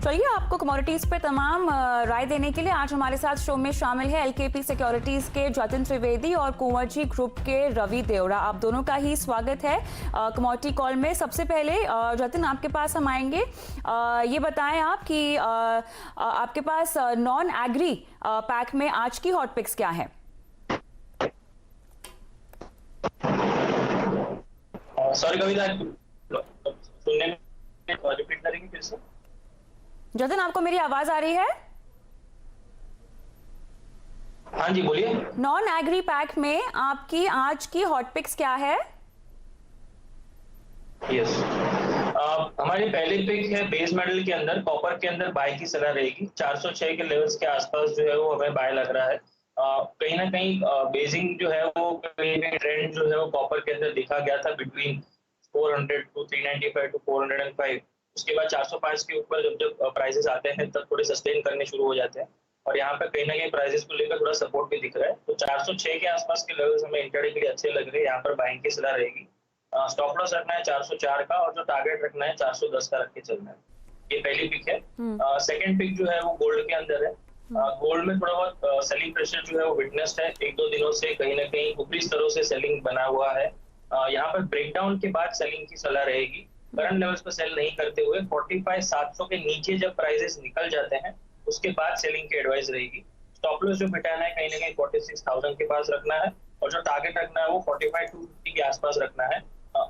चलिए, आपको कमोडिटीज पे तमाम राय देने के लिए आज हमारे साथ शो में शामिल है एलकेपी सिक्योरिटीज के जतिन त्रिवेदी और कुंवरजी ग्रुप के रवि देवड़ा। आप दोनों का ही स्वागत है कमोडिटी कॉल में। सबसे पहले जतिन, आपके पास हम आएंगे। ये बताएं आप कि आपके पास नॉन एग्री पैक में आज की हॉट पिक्स क्या है? सॉरी कविता, सुनने में रिपीट करेंगे फिर से? जतिन, आपको मेरी आवाज आ रही है? हाँ जी, बोलिए। नॉन एग्री पैक में आपकी आज की हॉट पिक्स क्या है? यस, हमारी पहली पिक है बेस मेटल के अंदर, कॉपर के अंदर बाय की सलाह रहेगी। 406 के लेवल्स के आसपास जो है वो हमें बाय लग रहा है। कहीं ना कहीं बेसिंग जो है वो कहीं ट्रेंड जो है वो कॉपर के अंदर दिखा गया था बिटवीन 400 टू 395 टू 405। उसके बाद 405 के ऊपर जब प्राइसेस आते हैं तब थोड़े सस्टेन करने शुरू हो जाते हैं और यहाँ पे कहीं ना कहीं प्राइसेस को लेकर थोड़ा सपोर्ट भी दिख रहा है। तो 406 के आसपास के लेवल्स हमें इंट्राडे के लिए अच्छे लग रहे हैं। यहाँ पर बाइंग की सलाह रहेगी। स्टॉप लॉस रखना है 404 का और जो टारगेट रखना है 410 का रख के चलना है। ये पहली पिक है। सेकंड पिक जो है वो गोल्ड के अंदर है। गोल्ड में थोड़ा बहुत सेलिंग प्रेशर जो है वो विटनेस्ड है। एक दो दिनों से कहीं ना कहीं ऊपरी स्तरों से सेलिंग बना हुआ है। यहाँ पर ब्रेकडाउन के बाद सेलिंग की सलाह रहेगी। करंट लेवल्स पर सेल नहीं करते हुए 45,700 के नीचे जब प्राइसेस निकल जाते हैं उसके बाद सेलिंग की एडवाइस रहेगी। स्टॉप लॉस जो बिठाना है कहीं ना कहीं 46,000 के पास रखना है और जो टारगेट रखना है वो 45,250 के आसपास रखना है।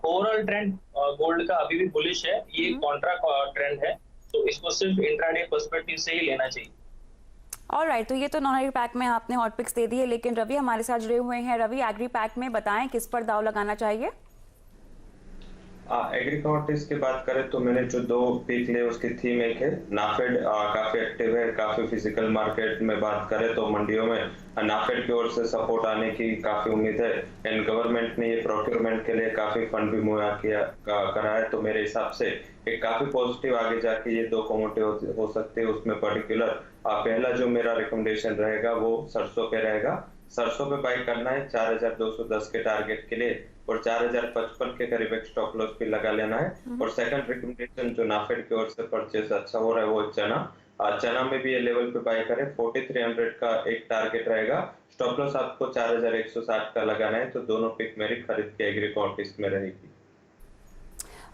ओवरऑल ट्रेंड गोल्ड का अभी भी बुलिश है। ये कॉन्ट्रा ट्रेंड है, तो इसको सिर्फ इंट्राडे पर्सपेक्टिव से ही लेना चाहिए। ऑलराइट, तो ये तो नॉन एग्री पैक में आपने हॉट पिक्स दे दी है, लेकिन रवि हमारे साथ जुड़े हुए हैं। रवि, एग्री पैक में बताएं किस पर दाव लगाना चाहिए? एग्री कमोडिटीज की बात करें तो मैंने जो दो पिक लिए उसकी थीम एक है नाफेड, काफी एक्टिव है, काफी फिजिकल मार्केट में बात करें तो मंडियों में नाफेड की ओर से सपोर्ट आने की काफी उम्मीद है। एंड गवर्नमेंट ने ये प्रोक्योरमेंट के लिए काफी फंड भी मुहैया करा है, तो मेरे हिसाब से एक काफी पॉजिटिव आगे जाके ये दो कमोडिटी हो सकते हैं। उसमें पर्टिकुलर पहला जो मेरा रिकमेंडेशन रहेगा वो सरसों पे रहेगा। सरसों पे बाई करना है 4,210 के टारगेट के लिए और 4,055 के करीब एक स्टॉप लॉस भी लगा लेना है। और सेकंड रिकमेंडेशन जो नाफेड की ओर से परचेस अच्छा हो रहा है वो चना में भी ये लेवल पे बाय करें। 4,300 का एक टारगेट रहेगा। स्टॉप लॉस आपको 4,160 का लगाना है। तो दोनों पिक मेरी खरीद के एग्री कमोडिटीज में रहेगी।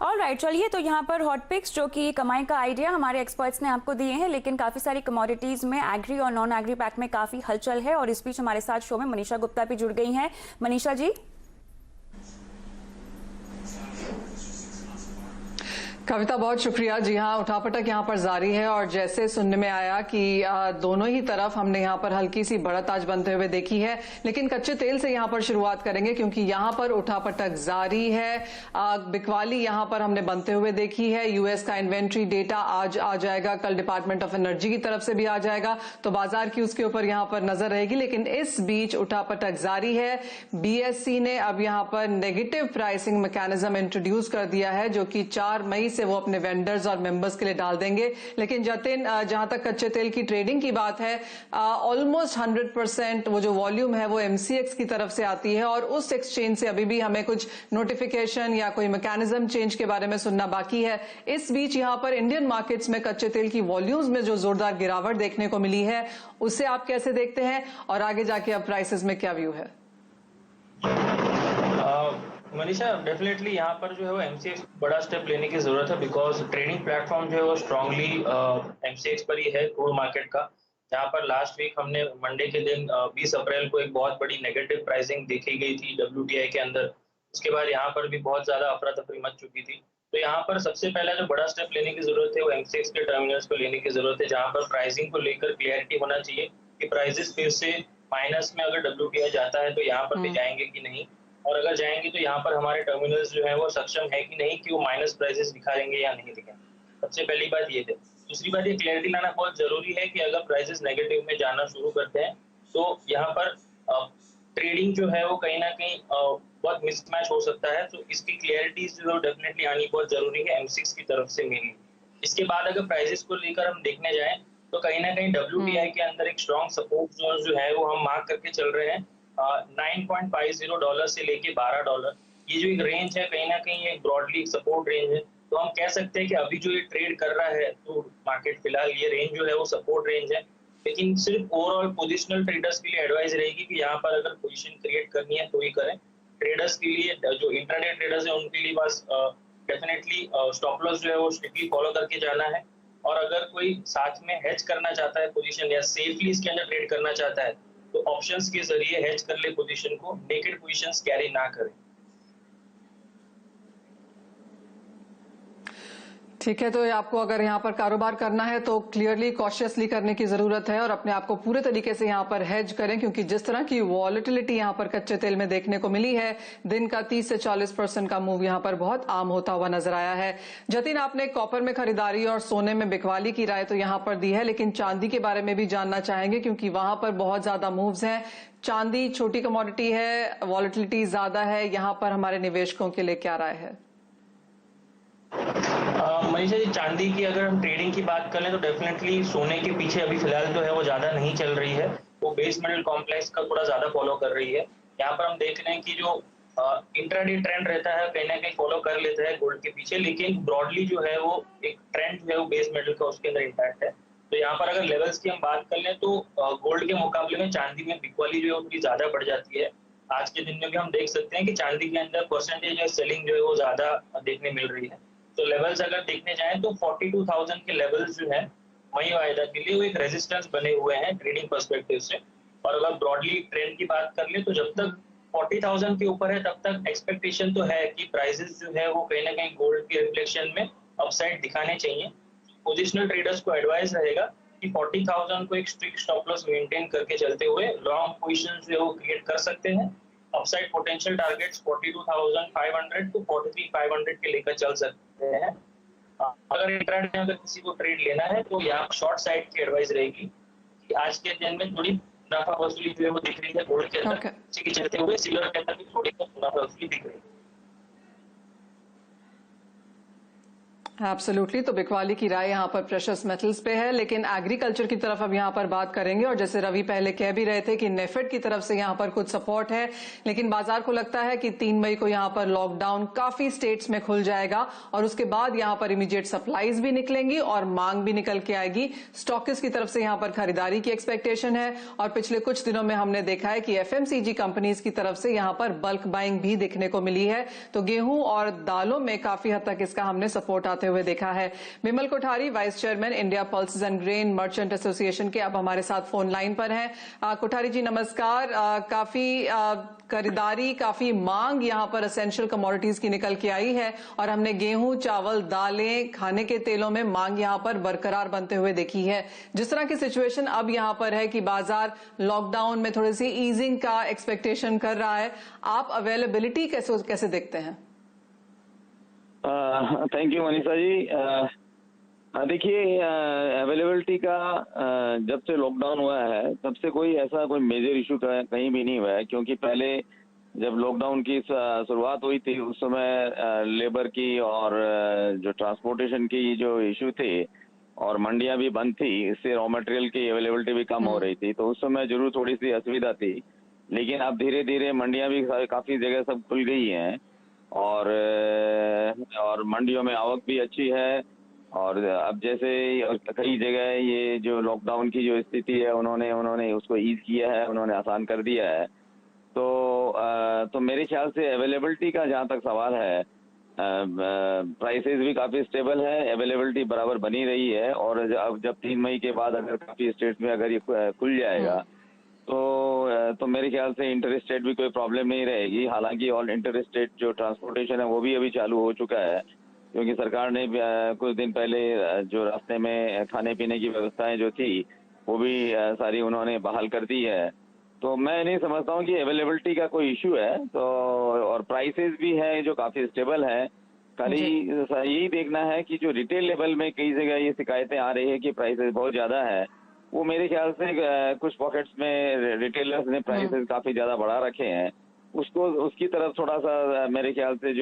ऑलराइट, चलिए, तो यहाँ पर हॉट पिक्स जो कि कमाई का आइडिया हमारे एक्सपर्ट्स ने आपको दिए हैं, लेकिन काफी सारी कमोडिटीज में एग्री और नॉन एग्री पैक में काफी हलचल है। और इस बीच हमारे साथ शो में मनीषा गुप्ता भी जुड़ गई हैं। मनीषा जी। कविता, बहुत शुक्रिया। जी हाँ, उठापटक यहाँ पर जारी है और जैसे सुनने में आया कि दोनों ही तरफ हमने यहाँ पर हल्की सी बढ़त आज बनते हुए देखी है, लेकिन कच्चे तेल से यहाँ पर शुरुआत करेंगे क्योंकि यहाँ पर उठापटक जारी है। बिकवाली यहाँ पर हमने बनते हुए देखी है। यूएस का इन्वेंट्री डेटा आज आ जाएगा, कल डिपार्टमेंट ऑफ एनर्जी की तरफ से भी आ जाएगा, तो बाजार की उसके ऊपर यहाँ पर नजर रहेगी। लेकिन इस बीच उठापटक जारी है। बीएससी ने अब यहाँ पर नेगेटिव प्राइसिंग मैकेनिज्म इंट्रोड्यूस कर दिया है जो कि 4 मई से वो अपने वेंडर्स और मेंबर्स के लिए डाल देंगे। लेकिन जतिन, जहां तक कच्चे तेल की ट्रेडिंग की बात है, ऑलमोस्ट 100% वो जो वॉल्यूम है वो एमसीएक्स की तरफ से आती है और उस एक्सचेंज से अभी भी हमें कुछ नोटिफिकेशन या कोई मैकेनिज्म चेंज के बारे में सुनना बाकी है। इस बीच यहां पर इंडियन मार्केट्स में कच्चे तेल की वॉल्यूम्स में जो जोरदार गिरावट देखने को मिली है उसे आप कैसे देखते हैं और आगे जाके अब प्राइसेस में क्या व्यू है? मनीषा, डेफिनेटली यहाँ पर जो है वो एमसीएक्स बड़ा स्टेप लेने की जरूरत है बिकॉज ट्रेडिंग प्लेटफॉर्म जो है वो स्ट्रांगली एमसीएक्स पर ही है क्रूड मार्केट का। जहाँ पर लास्ट वीक हमने मंडे के दिन 20 अप्रैल को एक बहुत बड़ी नेगेटिव प्राइसिंग देखी गई थी डब्ल्यूटीआई के अंदर। उसके बाद यहाँ पर भी बहुत ज्यादा अफरा तफरी मच चुकी थी। तो यहाँ पर सबसे पहला जो बड़ा स्टेप लेने की जरूरत है वो एमसीएक्स के टर्मिनल्स को लेने की जरूरत है, जहाँ पर प्राइसिंग को लेकर क्लियरिटी होना चाहिए कि प्राइसेस फिर से माइनस में अगर डब्ल्यूटीआई जाता है तो यहाँ पर भी जाएंगे कि नहीं, और अगर जाएंगे तो यहाँ पर हमारे टर्मिनल्स जो है वो सक्षम है कि नहीं कि वो माइनस प्राइसेस दिखाएंगे या नहीं दिखाएंगे। सबसे पहली बात ये है। दूसरी बात ये क्लैरिटी लाना बहुत जरूरी है कि अगर प्राइसेस नेगेटिव में जाना शुरू करते हैं तो यहाँ पर ट्रेडिंग जो है वो कहीं ना कहीं बहुत मिसमैच हो सकता है। तो इसकी क्लैरिटी जो डेफिनेटली आनी बहुत जरूरी है एमसीएक्स की तरफ से मेरी। इसके बाद अगर प्राइसेस को लेकर हम देखने जाए तो कहीं ना कहीं डब्ल्यूटीआई के अंदर एक स्ट्रॉन्ग सपोर्ट जोन जो है वो हम मार्क करके चल रहे हैं। $9.50 से लेके $12, ये जो एक रेंज है कहीं ना कहीं एक ब्रॉडली सपोर्ट रेंज है। तो हम कह सकते हैं कि अभी जो ये ट्रेड कर रहा है तो मार्केट फिलहाल ये रेंज जो है वो सपोर्ट रेंज है, लेकिन सिर्फ ओवरऑल पोजिशनल ट्रेडर्स के लिए एडवाइस रहेगी कि यहाँ पर अगर पोजीशन क्रिएट करनी है तो ही करें। ट्रेडर्स के लिए, जो इंट्राडे ट्रेडर्स है उनके लिए बस डेफिनेटली स्टॉप लॉस जो है वो स्ट्रिक्टली फॉलो करके जाना है, और अगर कोई साथ में हेज करना चाहता है पोजीशन या सेफली इसके अंदर ट्रेड करना चाहता है तो ऑप्शंस के जरिए हेज कर ले पोजीशन को, नेकेड पोजीशंस कैरी ना करें। ठीक है, तो आपको अगर यहाँ पर कारोबार करना है तो क्लियरली कॉशियसली करने की जरूरत है और अपने आप को पूरे तरीके से यहाँ पर हेज करें, क्योंकि जिस तरह की वॉलेटिलिटी यहाँ पर कच्चे तेल में देखने को मिली है, दिन का 30 से 40% का मूव यहाँ पर बहुत आम होता हुआ नजर आया है। जतिन, आपने कॉपर में खरीदारी और सोने में बिकवाली की राय तो यहाँ पर दी है, लेकिन चांदी के बारे में भी जानना चाहेंगे, क्योंकि वहां पर बहुत ज्यादा मूव्स हैं। चांदी छोटी कमोडिटी है, वॉलेटिलिटी ज्यादा है, यहाँ पर हमारे निवेशकों के लिए क्या राय है? मनीषा जी, चांदी की अगर हम ट्रेडिंग की बात करें तो डेफिनेटली सोने के पीछे अभी फिलहाल जो है वो ज्यादा नहीं चल रही है, वो बेस मेटल कॉम्प्लेक्स का थोड़ा ज्यादा फॉलो कर रही है। यहाँ पर हम देख रहे हैं कि जो इंट्राडे ट्रेंड रहता है कहीं ना कहीं फॉलो कर लेता है गोल्ड के पीछे, लेकिन ब्रॉडली जो है वो एक ट्रेंड जो है वो बेस मेटल का उसके अंदर इंपैक्ट है। तो यहाँ पर अगर लेवल्स की हम बात कर लें तो गोल्ड के मुकाबले में चांदी में बिकवाली जो है थोड़ी ज्यादा बढ़ जाती है। आज के दिन में भी हम देख सकते हैं कि चांदी के अंदर परसेंटेज सेलिंग जो है वो ज्यादा देखने मिल रही है। तो लेवल्स अगर देखने जाएं तो 42,000 के लेवल्स जो है मई वायदा के लिए वो एक रेजिस्टेंस बने हुए हैं ट्रेडिंग पर्सपेक्टिव से। और अगर ब्रॉडली ट्रेंड की बात कर ले तो जब तक 40,000 के ऊपर है तब तक एक्सपेक्टेशन तो है कि प्राइसेस जो है वो कहीं ना कहीं गोल्ड के रिफ्लेक्शन में अपसाइड दिखाने चाहिए। पोजिशनल ट्रेडर्स को एडवाइस रहेगा कि 40,000 को एक स्ट्रिक्ट स्टॉप लॉस मेंटेन करके चलते हुए लॉन्ग पोजीशन जो है वो क्रिएट कर सकते हैं। अपसाइड पोटेंशियल टारगेट्स 42,500 टू 43,500 के लेकर चल सकते हैं। अगर इंट्राडे में अगर किसी को ट्रेड लेना है तो यहाँ शॉर्ट साइड की एडवाइस रहेगी कि आज के दिन में थोड़ी मुनाफा वसूली जो है वो दिख रही है गोल्ड के अंदर, इसी के चलते हुए सिल्वर के अंदर भी थोड़ी मुनाफा वसूली दिख रही है। एब्सोल्युटली, तो बिकवाली की राय यहाँ पर प्रेशियस मेटल्स पे है, लेकिन एग्रीकल्चर की तरफ अब यहाँ पर बात करेंगे। और जैसे रवि पहले कह भी रहे थे कि नेफेड की तरफ से यहाँ पर कुछ सपोर्ट है, लेकिन बाजार को लगता है कि 3 मई को यहाँ पर लॉकडाउन काफी स्टेट्स में खुल जाएगा और उसके बाद यहाँ पर इमीडिएट सप्लाईज भी निकलेंगी और मांग भी निकल के आएगी। स्टॉकिस्ट की तरफ से यहाँ पर खरीदारी की एक्सपेक्टेशन है और पिछले कुछ दिनों में हमने देखा है कि एफएमसीजी कंपनीज की तरफ से यहाँ पर बल्क बाइंग भी देखने को मिली है। तो गेहूं और दालों में काफी हद तक इसका हमने सपोर्ट आते हुए देखा है। Bimal Kothari, vice chairman India pulses and grain merchant association के, अब हमारे साथ फोन लाइन पर हैं। कोठारी जी नमस्कार। काफी खरीदारी, काफी मांग यहाँ पर एसेंशियल कमोडिटीज की निकल के आई है और हमने गेहूं, चावल, दालें, खाने के तेलों में मांग यहाँ पर बरकरार बनते हुए देखी है। जिस तरह की सिचुएशन अब यहाँ पर है कि बाजार लॉकडाउन में थोड़ी सी ईजिंग का एक्सपेक्टेशन कर रहा है, आप अवेलेबिलिटी कैसे देखते हैं? Thank you Manisha ji. देखिए, अवेलेबिलिटी का जब से लॉकडाउन हुआ है तब से कोई ऐसा कोई मेजर इशू कहीं भी नहीं हुआ है, क्योंकि पहले जब लॉकडाउन की शुरुआत हुई थी उस समय लेबर की और जो ट्रांसपोर्टेशन की जो इशू थे और मंडियां भी बंद थी, इससे रॉ मटेरियल की अवेलेबिलिटी भी कम हो रही थी, तो उस समय जरूर थोड़ी सी असुविधा थी। लेकिन अब धीरे धीरे मंडियां भी काफी जगह सब खुल गई हैं और मंडियों में आवक भी अच्छी है। और अब जैसे कई जगह ये जो लॉकडाउन की जो स्थिति है उन्होंने उसको ईज किया है, उन्होंने आसान कर दिया है। तो मेरे ख्याल से अवेलेबिलिटी का जहाँ तक सवाल है, प्राइसेस भी काफी स्टेबल है, अवेलेबिलिटी बराबर बनी रही है। और अब जब 3 मई के बाद अगर काफी स्टेट में अगर ये खुल जाएगा तो मेरे ख्याल से इंटर स्टेट भी कोई प्रॉब्लम नहीं रहेगी। हालांकि ऑल इंटर स्टेट जो ट्रांसपोर्टेशन है वो भी अभी चालू हो चुका है, क्योंकि सरकार ने कुछ दिन पहले जो रास्ते में खाने पीने की व्यवस्थाएं जो थी वो भी सारी उन्होंने बहाल कर दी है। तो मैं नहीं समझता हूँ कि अवेलेबिलिटी का कोई इशू है। तो और प्राइसेस भी है जो काफी स्टेबल है। खाली यही देखना है कि जो रिटेल लेवल में कई जगह ये शिकायतें आ रही है कि प्राइसेस बहुत ज्यादा है, वो मेरे ख्याल से कुछ पॉकेट्स में रिटेलर्स ने प्राइसेस काफी ज्यादा बढ़ा रखे हैं। उसकी तरफ थोड़ा सा मेरे ख्याल से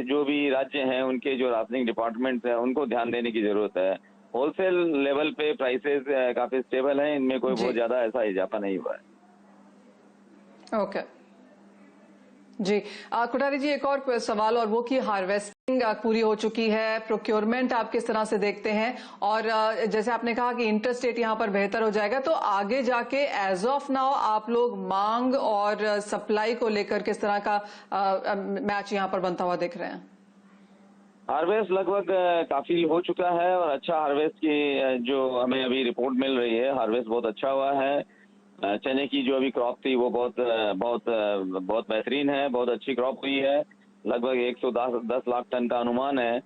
जो भी राज्य हैं उनके जो राशनिंग डिपार्टमेंट्स हैं उनको ध्यान देने की जरूरत है। होलसेल लेवल पे प्राइसेस काफी स्टेबल हैं, इनमें कोई बहुत ज्यादा ऐसा इजाफा नहीं हुआ है। ओके जी, कोठारी जी एक और सवाल, और वो कि हार्वेस्ट पूरी हो चुकी है, प्रोक्योरमेंट आप किस तरह से देखते हैं, और जैसे आपने कहा कि इंटरस्टेट यहां पर बेहतर हो जाएगा, तो आगे जाके एज ऑफ नाउ आप लोग मांग और सप्लाई को लेकर किस तरह का मैच यहां पर बनता हुआ देख रहे हैं? हार्वेस्ट लगभग काफी हो चुका है और अच्छा हार्वेस्ट की जो हमें अभी रिपोर्ट मिल रही है, हार्वेस्ट बहुत अच्छा हुआ है। चने की जो अभी क्रॉप थी वो बहुत बेहतरीन है, बहुत अच्छी क्रॉप हुई है। लगभग 110 लाख टन का अनुमान है।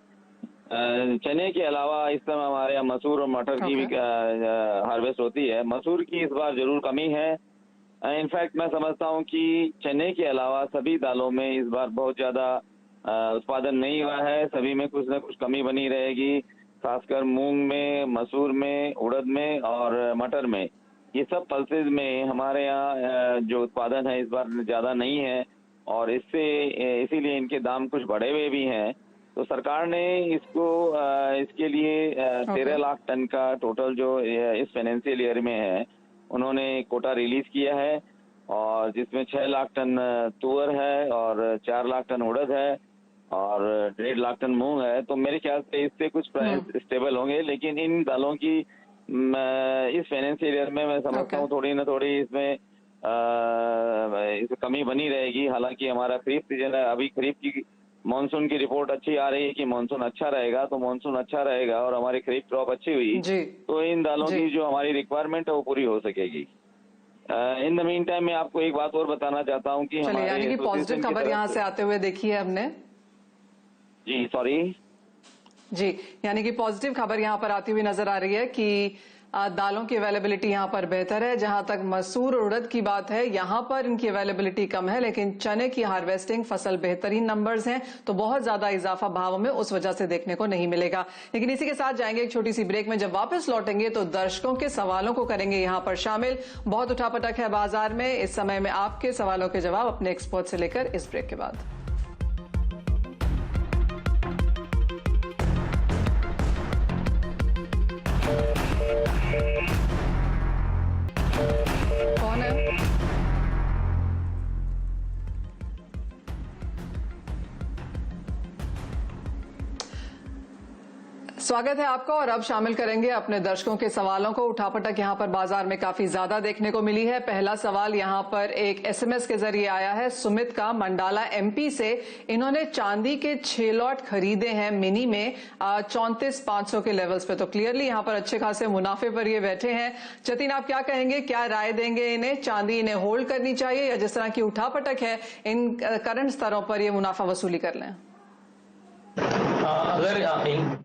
चने के अलावा इस समय हमारे यहाँ मसूर और मटर की भी हार्वेस्ट होती है। मसूर की इस बार जरूर कमी है। इनफैक्ट मैं समझता हूँ कि चने के अलावा सभी दालों में इस बार बहुत ज्यादा उत्पादन नहीं हुआ है। सभी में कुछ न कुछ कमी बनी रहेगी, खासकर मूंग में, मसूर में, उड़द में और मटर में। ये सब पल्सेज में हमारे यहाँ जो उत्पादन है इस बार ज्यादा नहीं है और इसीलिए इनके दाम कुछ बढ़े हुए भी हैं। तो सरकार ने इसके लिए 13 लाख टन का टोटल जो इस फाइनेंशियल ईयर में है उन्होंने कोटा रिलीज किया है, और जिसमें 6 लाख टन तुअर है और 4 लाख टन उड़द है और 1.5 लाख टन मूंग है। तो मेरे ख्याल से इससे कुछ प्राइस स्टेबल होंगे, लेकिन इन दालों की इस फाइनेंशियल ईयर में मैं समझता हूँ थोड़ी ना थोड़ी इसमें कमी बनी रहेगी। हालांकि हमारा खरीफ सीजन है, अभी खरीफ की मानसून की रिपोर्ट अच्छी आ रही है कि मानसून अच्छा रहेगा, तो मानसून अच्छा रहेगा और हमारी खरीफ क्रॉप अच्छी हुई तो इन दालों की जो हमारी रिक्वायरमेंट है वो पूरी हो सकेगी। इन द मीन टाइम मैं आपको एक बात और बताना चाहता हूँ कि चलिए, यानी कि पॉजिटिव खबर यहाँ से आते हुए देखी है हमने। जी सॉरी जी, यानी कि पॉजिटिव खबर यहाँ पर आती हुई नजर आ रही है कि दालों की अवेलेबिलिटी यहाँ पर बेहतर है। जहां तक मसूर और उड़द की बात है, यहाँ पर इनकी अवेलेबिलिटी कम है, लेकिन चने की हार्वेस्टिंग फसल बेहतरीन नंबर्स हैं, तो बहुत ज्यादा इजाफा भाव में उस वजह से देखने को नहीं मिलेगा। लेकिन इसी के साथ जाएंगे एक छोटी सी ब्रेक में। जब वापस लौटेंगे तो दर्शकों के सवालों को करेंगे यहाँ पर शामिल। बहुत उठापटक है बाजार में इस समय में, आपके सवालों के जवाब अपने एक्सपर्ट से लेकर इस ब्रेक के बाद। कौन है? स्वागत है आपका, और अब शामिल करेंगे अपने दर्शकों के सवालों को। उठापटक यहां पर बाजार में काफी ज्यादा देखने को मिली है। पहला सवाल यहां पर एक एसएमएस के जरिए आया है सुमित का, मंडाला एमपी से। इन्होंने चांदी के 6 लॉट खरीदे हैं मिनी में 34,500 के लेवल्स पे, तो क्लियरली यहां पर अच्छे खासे मुनाफे पर ये बैठे हैं। जतिन, आप क्या कहेंगे, क्या राय देंगे इन्हें? चांदी इन्हें होल्ड करनी चाहिए या जिस तरह की उठापटक है इन करंट स्तरों पर ये मुनाफा वसूली कर लें? अगर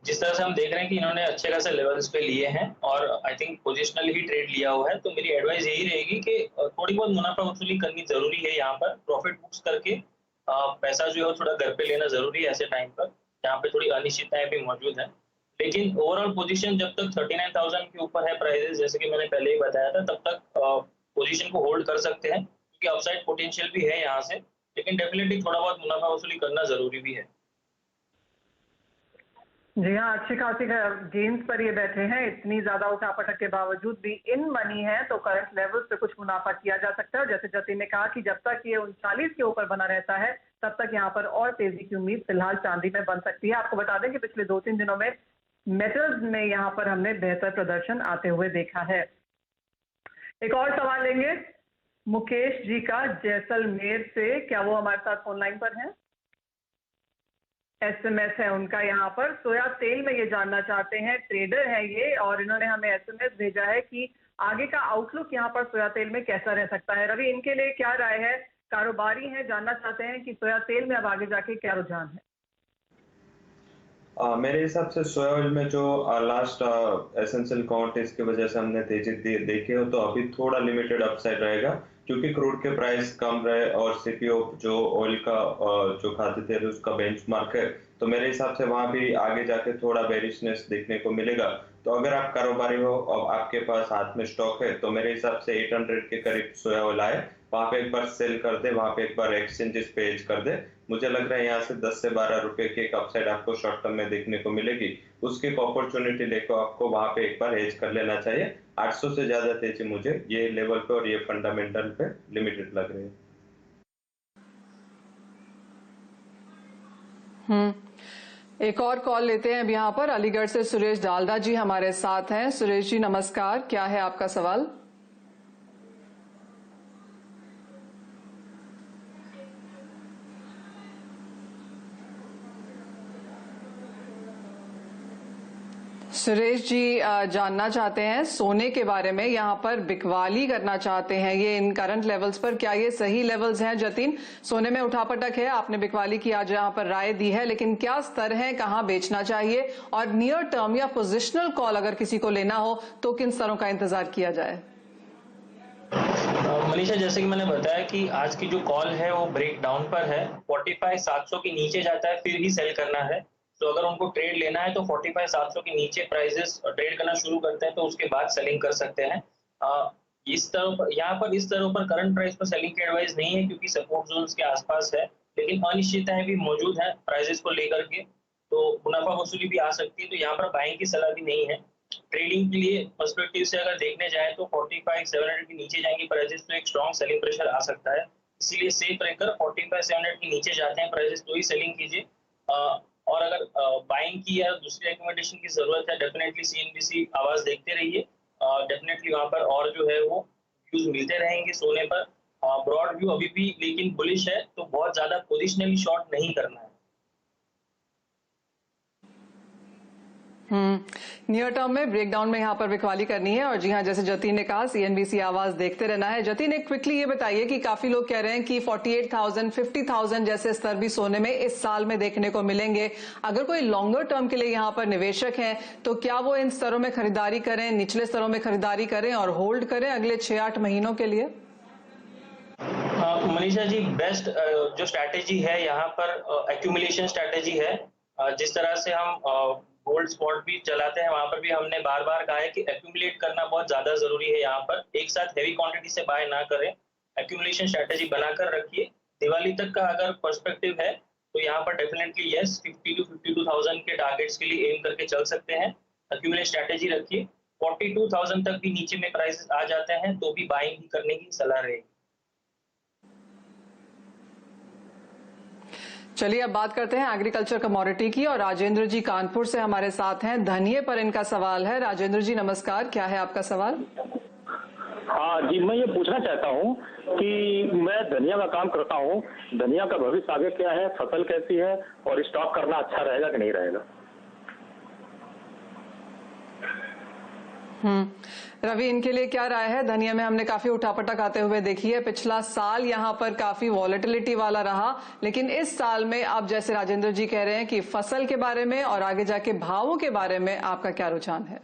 जिस तरह से हम देख रहे हैं कि इन्होंने अच्छे खासे लेवल्स पे लिए हैं और I think positional he trade लिया हुआ है, तो मेरी एडवाइस यही रहेगी कि थोड़ी बहुत मुनाफा वसूली करनी जरूरी है। यहाँ पर प्रॉफिट बुक्स करके पैसा जो है वो थोड़ा घर पे लेना जरूरी है ऐसे टाइम पर जहाँ पे थोड़ी अनिश्चितताएं भी मौजूद है। लेकिन ओवरऑल पोजीशन जब तक 39,000 के ऊपर है प्राइजेस, जैसे कि मैंने पहले ही बताया था, तब तक पोजीशन को होल्ड कर सकते हैं क्योंकि अपसाइड पोटेंशियल भी है यहाँ से। लेकिन डेफिनेटली थोड़ा बहुत मुनाफा वसूली करना जरूरी भी है। जी हाँ, अच्छी खासी गेन्स पर ये बैठे हैं। इतनी ज्यादा उठापटक के बावजूद भी इन मनी है तो करंट लेवल्स पे कुछ मुनाफा किया जा सकता है। और जैसे जतिन ने कहा कि जब तक ये 39 के ऊपर बना रहता है तब तक यहाँ पर और तेजी की उम्मीद फिलहाल चांदी में बन सकती है। आपको बता दें कि पिछले 2-3 दिनों में मेटल्स में यहाँ पर हमने बेहतर प्रदर्शन आते हुए देखा है। एक और सवाल लेंगे मुकेश जी का जैसलमेर से। क्या वो हमारे साथ फोन लाइन पर हैं? एसएमएस है उनका यहाँ पर। सोया तेल में ये जानना चाहते हैं, ट्रेडर है ये, और इन्होंने हमें एसएमएस भेजा है कि आगे का आउटलुक यहाँ पर सोया तेल में कैसा रह सकता है। रवि, इनके लिए क्या राय है? कारोबारी हैं, जानना चाहते हैं कि सोया तेल में अब आगे जाके क्या रुझान है। मेरे हिसाब से सोया ऑयल में जो लास्ट एसेंशियल कमोडिटीज की वजह से हमने तेजी देखी हो, तो अभी थोड़ा लिमिटेड अपसाइड रहेगा क्योंकि क्रूड के प्राइस कम रहे और सीपीओ जो ऑयल का जो खाते थे उसका बेंचमार्क है, तो मेरे हिसाब से वहां भी आगे जाके थोड़ा बेरिशनेस देखने को मिलेगा। तो अगर आप कारोबारी हो और आपके पास हाथ में स्टॉक है तो मेरे हिसाब से 800 के करीब सोया ऑयल आए, वहां पे एक बार सेल कर दे, वहां पे एक बार एक्सचेंजेस पे एज कर दे। मुझे लग रहा है यहाँ से 10 से 12 रुपए की एक अपसाइड आपको शॉर्ट टर्म में देखने को मिलेगी। उसकी एक अपॉर्चुनिटी लेकर आपको वहां पे एक बार एज कर लेना चाहिए। 800 से ज्यादा तेजी मुझे ये लेवल पे और ये फंडामेंटल पे लिमिटेड लग रही है। एक और कॉल लेते हैं अब यहाँ पर। अलीगढ़ से सुरेश डालदा जी हमारे साथ हैं। सुरेश जी नमस्कार, क्या है आपका सवाल? सुरेश जी जानना चाहते हैं सोने के बारे में, यहाँ पर बिकवाली करना चाहते हैं ये इन करंट लेवल्स पर। क्या ये सही लेवल्स हैं जतिन? सोने में उठापटक है, आपने बिकवाली की आज यहाँ पर राय दी है, लेकिन क्या स्तर है, कहाँ बेचना चाहिए, और नियर टर्म या पोजिशनल कॉल अगर किसी को लेना हो तो किन स्तरों का इंतजार किया जाए? मनीषा, जैसे कि मैंने बताया कि आज की जो कॉल है वो ब्रेक डाउन पर है। 45,700 के नीचे जाता है फिर ही सेल करना है। तो अगर उनको ट्रेड लेना है तो 45,700 के नीचे प्राइसेस ट्रेड करना शुरू करते हैं तो उसके बाद सेलिंग कर सकते हैं। इस तरह पर यहाँ पर इस तरह पर करंट प्राइस पर सेलिंग की एडवाइस नहीं है क्योंकि सपोर्ट जोन्स के आसपास है, लेकिन अनिश्चितताएं भी मौजूद है प्राइसेस को लेकर के, तो मुनाफा वसूली भी आ सकती है। तो यहाँ पर बाइंग की सलाह भी नहीं है। ट्रेडिंग के लिए पर्सपेक्टिव से अगर देखने जाए तो 45,700 के नीचे जाएंगे प्राइसेस तो एक स्ट्रॉन्ग सेलिंग प्रेशर आ सकता है। इसीलिए सेफ रहकर 45,700 के नीचे जाते हैं प्राइसेस तो ही सेलिंग कीजिए। और अगर बाइंग की या दूसरी रिकमेंडेशन की जरूरत है, डेफिनेटली CNBC आवाज देखते रहिए। डेफिनेटली वहां पर और जो है वो व्यूज मिलते रहेंगे सोने पर। ब्रॉड व्यू अभी भी लेकिन बुलिश है, तो बहुत ज्यादा पोजिशनली शॉर्ट नहीं करना है। नियर टर्म में ब्रेकडाउन में यहाँ पर बिकवाली करनी है। और जी हाँ, जैसे जतिन ने कहा CNBC आवाज देखते रहना है। जतिन, एक क्विकली ये बताइए कि काफी लोग कह रहे हैं कि 48,000 50,000 जैसे स्तर भी सोने में इस साल में देखने को मिलेंगे। अगर कोई लॉन्गर टर्म के लिए यहाँ पर निवेशक हैं तो क्या वो इन स्तरों में खरीदारी करें, निचले स्तरों में खरीदारी करें और होल्ड करें अगले 6-8 महीनों के लिए? मनीषा जी, बेस्ट जो स्ट्रैटेजी है यहाँ पर एक्यूमुलेशन स्ट्रैटेजी है। जिस तरह से हम गोल्ड स्पॉट भी चलाते हैं, वहां पर भी हमने बार बार कहा है कि एक्यूमुलेट करना बहुत ज्यादा जरूरी है। यहाँ पर एक साथ हेवी क्वांटिटी से बाय ना करें, एक्यूमुलेशन स्ट्रैटेजी बनाकर रखिए। दिवाली तक का अगर पर्सपेक्टिव है तो यहाँ पर डेफिनेटली यस 50 to 52,000 के टारगेट्स के लिए एम करके चल सकते हैं। एक्यूमुलेट स्ट्रैटेजी रखिए। 42,000 तक भी नीचे में प्राइसेस आ जाते हैं तो भी बाइंग ही करने की सलाह रहेगी। चलिए अब बात करते हैं एग्रीकल्चर कमोडिटी की, और राजेंद्र जी कानपुर से हमारे साथ हैं। धनिये पर इनका सवाल है। राजेंद्र जी नमस्कार, क्या है आपका सवाल? हाँ जी, मैं ये पूछना चाहता हूँ कि मैं धनिया का काम करता हूँ, धनिया का भविष्य आगे क्या है, फसल कैसी है और स्टॉक करना अच्छा रहेगा कि नहीं रहेगा? रवि, इनके लिए क्या राय है? धनिया में हमने काफी उठापटक आते हुए देखी है। पिछला साल यहाँ पर काफी वॉलेटिलिटी वाला रहा, लेकिन इस साल में आप जैसे राजेंद्र जी कह रहे हैं कि फसल के बारे में और आगे जाके भावों के बारे में आपका क्या रुझान है?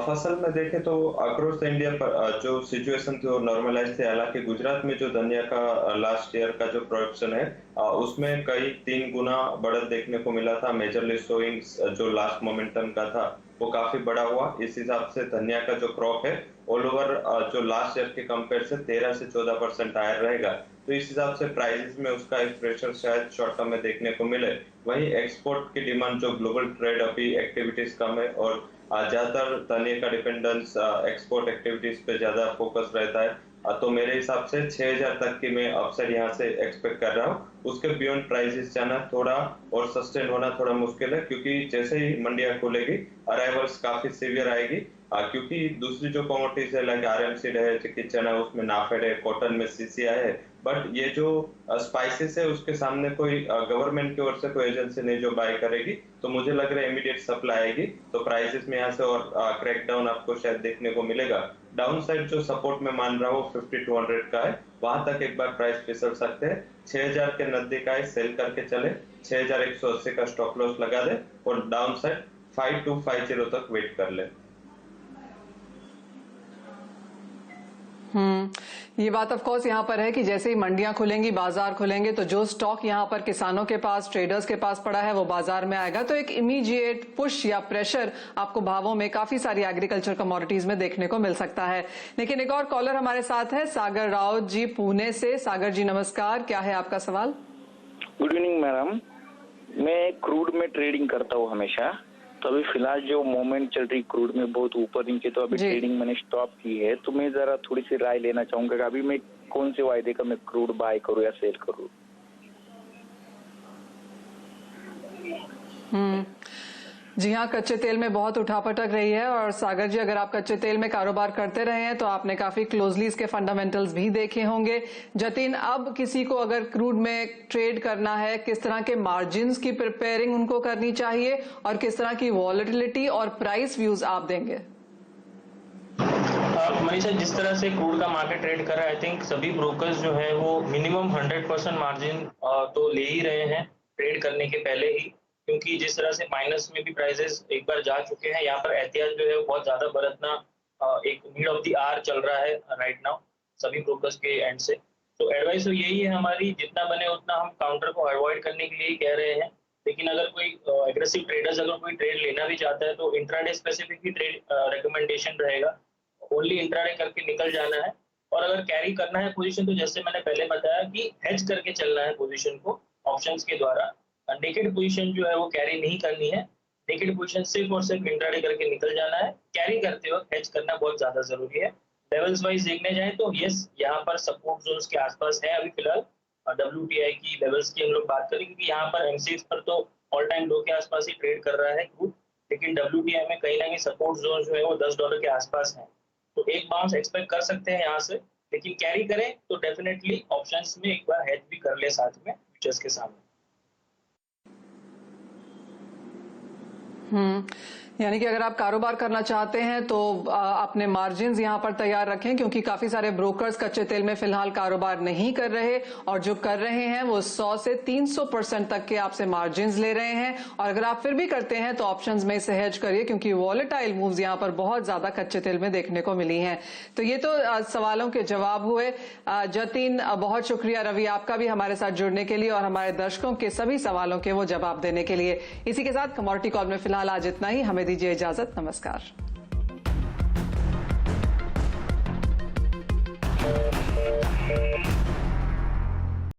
फसल में देखें तो अक्रॉस इंडिया पर जो सिचुएशन थी वो नॉर्मलाइज थे। हालांकि गुजरात में जो धनिया का लास्ट ईयर का जो प्रोडक्शन है उसमें कई 3 गुना बढ़त देखने को मिला था। मेजरली सोइंग्स जो लास्ट मोमेंटम का था वो काफी बड़ा हुआ। इस हिसाब से धनिया का जो क्रॉप है ऑल ओवर जो लास्ट ईयर के कंपेयर से 13 से 14% हायर रहेगा। तो इस हिसाब से प्राइसेस में उसका एक प्रेशर शायद शॉर्ट टर्म में देखने को मिले। वहीं एक्सपोर्ट की डिमांड जो ग्लोबल ट्रेड अभी एक्टिविटीज कम है और ज्यादातर धनिया का डिपेंडेंस एक्सपोर्ट एक्टिविटीज पे ज्यादा फोकस रहता है, तो मेरे हिसाब से 6,000 तक की मैं अपसाइड यहाँ से एक्सपेक्ट कर रहा हूँ। उसके बियॉन्ड प्राइसेस जाना थोड़ा और सस्टेन होना थोड़ा मुश्किल है, क्योंकि जैसे ही मंडियां खुलेगी अराइवल्स काफी सीवियर आएगी। क्योंकि दूसरी जो कमोडिटीज है लाइक RMC है, किचन है, उसमें नाफेड है, कॉटन में CCI है, बट ये जो स्पाइसेस है उसके सामने कोई गवर्नमेंट की ओर से कोई एजेंसी नहीं जो बाय करेगी, तो मुझे लग रहा है इमीडिएट सप्लाई आएगी तो प्राइसेस में यहाँ से और क्रैकडाउन आपको शायद देखने को मिलेगा। डाउन साइड जो सपोर्ट में मान रहा हूँ 50-200 का है, वहां तक एक बार प्राइस फिसल सकते हैं। 6,000 के नजदीक आए सेल करके चले, 6,180 का स्टॉप लॉस लगा दे और डाउन साइड 5250 तक वेट कर ले। ये बात ऑफ कोर्स यहाँ पर है कि जैसे ही मंडियां खुलेंगी, बाजार खुलेंगे, तो जो स्टॉक यहाँ पर किसानों के पास, ट्रेडर्स के पास पड़ा है वो बाजार में आएगा, तो एक इमीडिएट पुश या प्रेशर आपको भावों में काफी सारी एग्रीकल्चर कमोडिटीज में देखने को मिल सकता है। लेकिन एक और कॉलर हमारे साथ है, सागर राउत जी पुणे से। सागर जी नमस्कार, क्या है आपका सवाल? गुड इवनिंग मैडम, मैं क्रूड में ट्रेडिंग करता हूँ हमेशा। तो अभी फिलहाल जो मोमेंट चल रही क्रूड में बहुत ऊपर नीचे, तो अभी ट्रेडिंग मैंने स्टॉप की है। तो मैं जरा थोड़ी सी राय लेना चाहूंगा कि अभी मैं कौन से वायदे का मैं क्रूड बाय करूं या सेल करूं? जी हाँ, कच्चे तेल में बहुत उठापटक रही है और सागर जी, अगर आप कच्चे तेल में कारोबार करते रहे हैं तो आपने काफी क्लोजली इसके फंडामेंटल्स भी देखे होंगे। जतिन, अब किसी को अगर क्रूड में ट्रेड करना है, किस तरह के मार्जिन्स की प्रिपेयरिंग उनको करनी चाहिए और किस तरह की वॉलेटिलिटी और प्राइस व्यूज आप देंगे? मनीषा, जिस तरह से क्रूड का मार्केट ट्रेड कर रहा है, आई थिंक सभी ब्रोकर्स जो है वो मिनिमम 100% मार्जिन तो ले ही रहे हैं ट्रेड करने के पहले ही, क्योंकि जिस तरह से माइनस में भी प्राइसेस एक बार जा चुके हैं, यहाँ पर एहतियात जो है वो बहुत ज्यादा बरतना एक नीड ऑफ द आवर चल रहा है राइट नाउ सभी ब्रोकर्स के एंड से। तो एडवाइस तो यही है हमारी, जितना बने उतना हम काउंटर को अवॉइड करने के लिए कह रहे हैं। लेकिन अगर कोई एग्रेसिव ट्रेडर्स अगर कोई ट्रेड लेना भी चाहता है तो इंट्राडे स्पेसिफिक ही ट्रेड रिकमेंडेशन रहेगा, ओनली इंट्राडे करके निकल जाना है। और अगर कैरी करना है पोजीशन तो जैसे मैंने पहले बताया कि हेज करके चलना है पोजीशन को ऑप्शंस के द्वारा। नेकेड पोजीशन जो है वो कैरी नहीं करनी है, नेकेड पोजीशन सिर्फ और सिर्फ इंट्राडे करके निकल जाना है। कैरी करते वक्त हेज करना बहुत ज्यादा जरूरी है। लेवल्स वाइज देखने जाए तो यस, यहाँ पर सपोर्ट जोन्स के आसपास है अभी फिलहाल। WTI की लेवल्स की हम लोग बात करें क्योंकि यहाँ पर MCX पर तो ऑल टाइम लो के आसपास ही ट्रेड कर रहा है क्रूड, लेकिन WTI में कहीं ना कहीं सपोर्ट जोन जो है वो $10 के आसपास है। तो एक बाउंस एक्सपेक्ट कर सकते हैं यहाँ से, लेकिन कैरी करें तो डेफिनेटली ऑप्शंस में एक बार हेज भी कर ले साथ में फ्यूचर्स के सामने। यानी कि अगर आप कारोबार करना चाहते हैं तो अपने मार्जिन्स यहां पर तैयार रखें, क्योंकि काफी सारे ब्रोकर्स कच्चे तेल में फिलहाल कारोबार नहीं कर रहे और जो कर रहे हैं वो 100 से 300% तक के आपसे मार्जिन्स ले रहे हैं। और अगर आप फिर भी करते हैं तो ऑप्शंस में से हेज करिए, क्योंकि वॉलेटाइल मूव्स यहां पर बहुत ज्यादा कच्चे तेल में देखने को मिली हैं। तो ये तो सवालों के जवाब हुए। जतिन, बहुत शुक्रिया रवि आपका भी हमारे साथ जुड़ने के लिए और हमारे दर्शकों के सभी सवालों के वो जवाब देने के लिए। इसी के साथ कमोडिटी कॉल में फिलहाल आज इतना ही। हमें दीजिए इजाजत। नमस्कार।